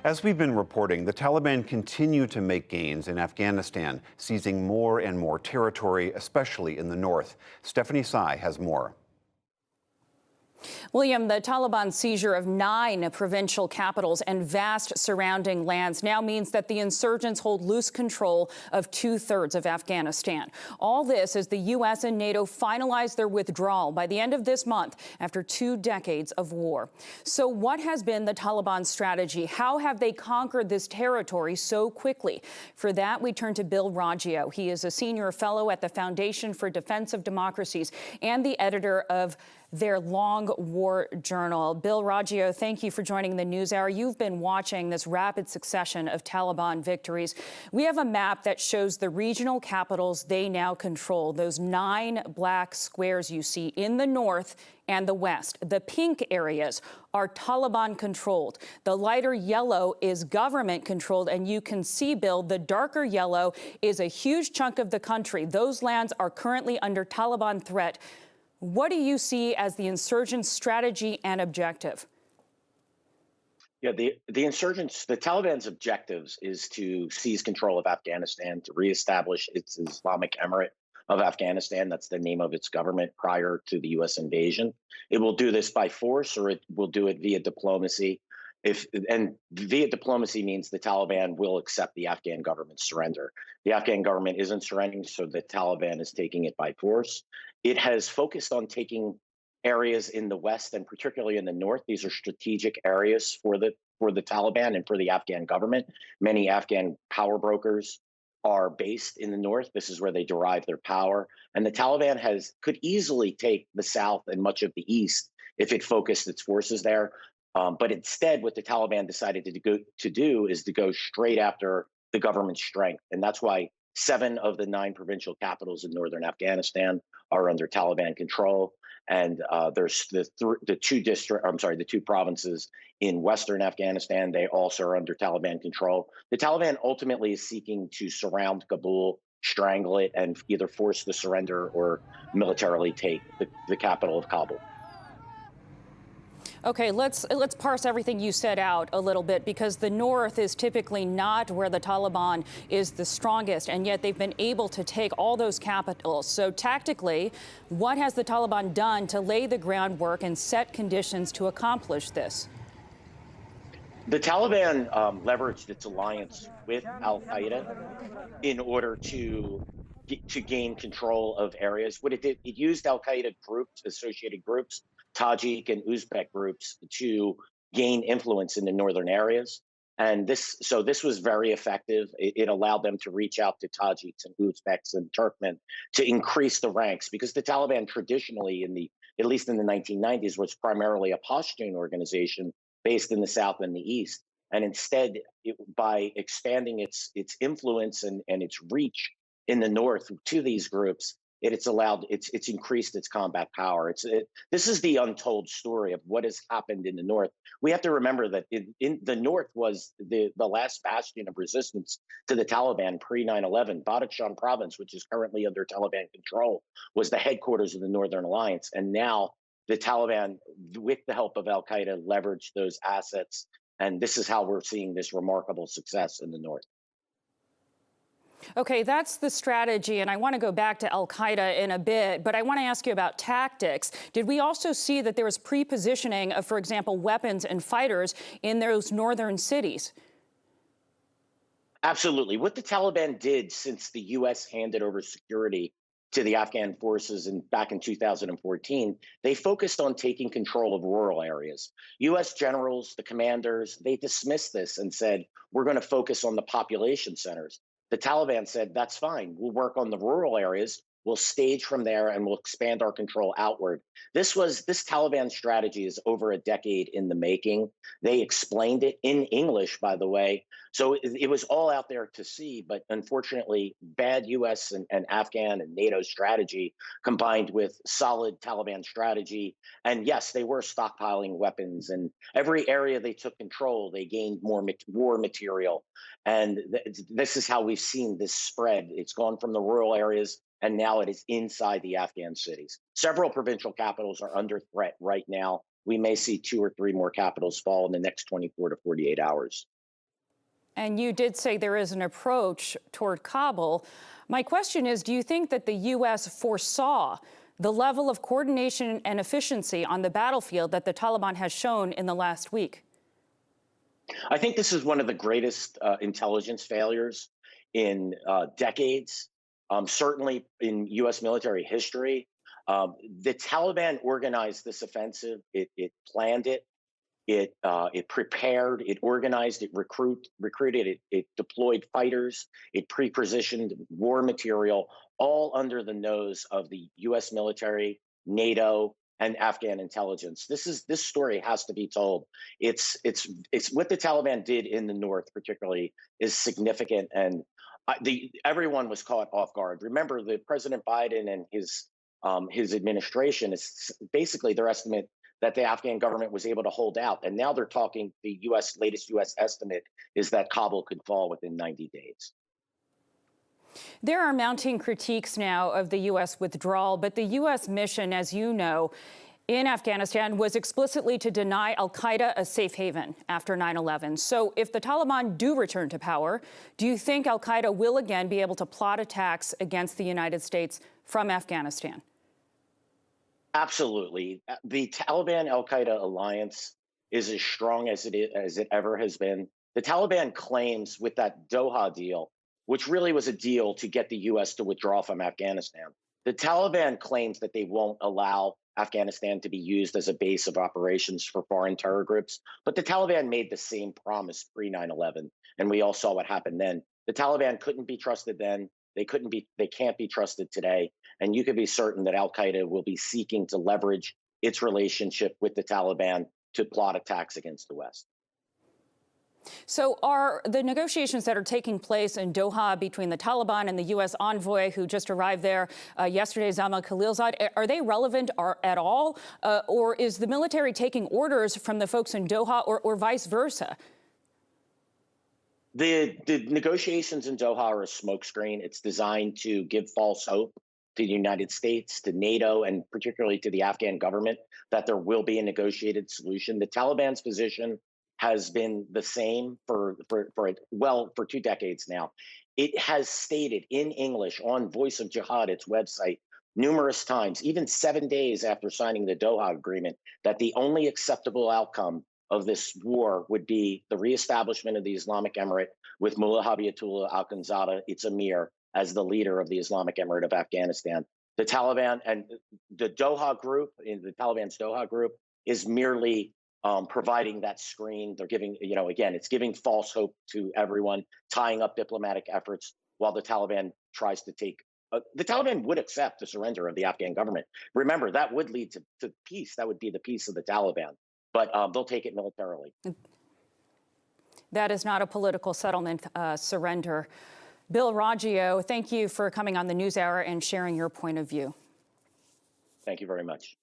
As we've been reporting, the Taliban continue to make gains in Afghanistan, seizing more and more territory, especially in the north. Stephanie Sy has more. William, the Taliban seizure of 9 provincial capitals and vast surrounding lands now means that the insurgents hold loose control of 2/3 of Afghanistan. All this as the U.S. and NATO finalize their withdrawal by the end of this month after 2 decades of war. So what has been the Taliban's strategy? How have they conquered this territory so quickly? For that, we turn to Bill Raggio. He is a senior fellow at the Foundation for Defense of Democracies and the editor of their Long War Journal. Bill Raggio, thank you for joining the NewsHour. You've been watching this rapid succession of Taliban victories. We have a map that shows the regional capitals they now control, those 9 black squares you see in the north and the west. The pink areas are Taliban controlled. The lighter yellow is government controlled. And you can see, Bill, the darker yellow is a huge chunk of the country. Those lands are currently under Taliban threat. What do you see as the insurgents' strategy and objective? Yeah, the insurgents, the Taliban's objectives is to seize control of Afghanistan, to reestablish its Islamic Emirate of Afghanistan. That's the name of its government prior to the U.S. invasion. It will do this by force, or it will do it via diplomacy. And via diplomacy means the Taliban will accept the Afghan government's surrender. The Afghan government isn't surrendering, so the Taliban is taking it by force. It has focused on taking areas in the west and particularly in the north. These are strategic areas for the Taliban and for the Afghan government. Many Afghan power brokers are based in the north. This is where they derive their power. And the Taliban could easily take the south and much of the east if it focused its forces there. But instead, what the Taliban decided to do is to go straight after the government's strength. And that's why 7 of the 9 provincial capitals in northern Afghanistan are under Taliban control. And there's the 2 provinces in western Afghanistan. They also are under Taliban control. The Taliban ultimately is seeking to surround Kabul, strangle it, and either force the surrender or militarily take the capital of Kabul. Okay, let's parse everything you said out a little bit, because the north is typically not where the Taliban is the strongest, and yet they've been able to take all those capitals. So tactically, what has the Taliban done to lay the groundwork and set conditions to accomplish this? The Taliban leveraged its alliance with al-Qaeda in order to gain control of areas. What it did, it used al-Qaeda groups, associated groups, Tajik and Uzbek groups, to gain influence in the northern areas. And this was very effective. It allowed them to reach out to Tajiks and Uzbeks and Turkmen to increase the ranks, because the Taliban traditionally, at least in the 1990s, was primarily a Pashtun organization based in the south and the east. And instead, by expanding its influence and its reach in the north to these groups, it's increased its combat power. This is the untold story of what has happened in the north. We have to remember that in the north was the last bastion of resistance to the Taliban pre 9/11. Badakhshan province, which is currently under Taliban control, was the headquarters of the Northern Alliance. And now the Taliban, with the help of al-Qaeda, leveraged those assets. And this is how we're seeing this remarkable success in the north. Okay, that's the strategy, and I want to go back to al-Qaeda in a bit, but I want to ask you about tactics. Did we also see that there was pre-positioning of, for example, weapons and fighters in those northern cities? Absolutely. What the Taliban did since the U.S. handed over security to the Afghan forces back in 2014, they focused on taking control of rural areas. U.S. generals, the commanders, they dismissed this and said, we're going to focus on the population centers. The Taliban said, that's fine. We'll work on the rural areas. We'll stage from there and we'll expand our control outward. This Taliban strategy is over a decade in the making. They explained it in English, by the way. So it was all out there to see. But unfortunately, bad U.S. and Afghan and NATO strategy combined with solid Taliban strategy. And yes, they were stockpiling weapons. And every area they took control, they gained more war material. And this is how we've seen this spread. It's gone from the rural areas, and now it is inside the Afghan cities. Several provincial capitals are under threat right now. We may see 2 or 3 more capitals fall in the next 24 to 48 hours. And you did say there is an approach toward Kabul. My question is, do you think that the U.S. foresaw the level of coordination and efficiency on the battlefield that the Taliban has shown in the last week? I think this is one of the greatest intelligence failures in decades, certainly in U.S. military history. The Taliban organized this offensive. It planned it. It prepared. It organized. It recruited. It deployed fighters. It pre-positioned war material, all under the nose of the U.S. military, NATO, and Afghan intelligence. This story has to be told. It's what the Taliban did in the north, particularly, is significant, and everyone was caught off guard. Remember, the President Biden and his administration is basically their estimate that the Afghan government was able to hold out, and now they're talking. The latest U.S. estimate is that Kabul could fall within 90 days. There are mounting critiques now of the U.S. withdrawal, but the U.S. mission, as you know, in Afghanistan was explicitly to deny al-Qaeda a safe haven after 9/11. So if the Taliban do return to power, do you think al-Qaeda will again be able to plot attacks against the United States from Afghanistan? Absolutely. The Taliban-al-Qaeda alliance is as strong as it ever has been. The Taliban claims with that Doha deal, which really was a deal to get the U.S. to withdraw from Afghanistan. The Taliban claims that they won't allow Afghanistan to be used as a base of operations for foreign terror groups. But the Taliban made the same promise pre-9/11, and we all saw what happened then. The Taliban couldn't be trusted then. They can't be trusted today. And you can be certain that al-Qaeda will be seeking to leverage its relationship with the Taliban to plot attacks against the West. So are the negotiations that are taking place in Doha between the Taliban and the U.S. envoy who just arrived there yesterday, Zalmay Khalilzad, are they relevant at all? Or is the military taking orders from the folks in Doha or vice versa? The negotiations in Doha are a smokescreen. It's designed to give false hope to the United States, to NATO, and particularly to the Afghan government that there will be a negotiated solution. The Taliban's position has been the same for 2 decades now. It has stated in English on Voice of Jihad, its website, numerous times, even 7 days after signing the Doha Agreement, that the only acceptable outcome of this war would be the reestablishment of the Islamic Emirate with Mullah Habibatullah Akhundzada, its emir, as the leader of the Islamic Emirate of Afghanistan. The Taliban and the Doha group, the Taliban's Doha group, is merely providing that screen. They're giving, again, it's giving false hope to everyone, tying up diplomatic efforts while the Taliban tries to take. The Taliban would accept the surrender of the Afghan government. Remember, that would lead to peace. That would be the peace of the Taliban. But they'll take it militarily. That is not a political settlement surrender. Bill Raggio, thank you for coming on the NewsHour and sharing your point of view. Thank you very much.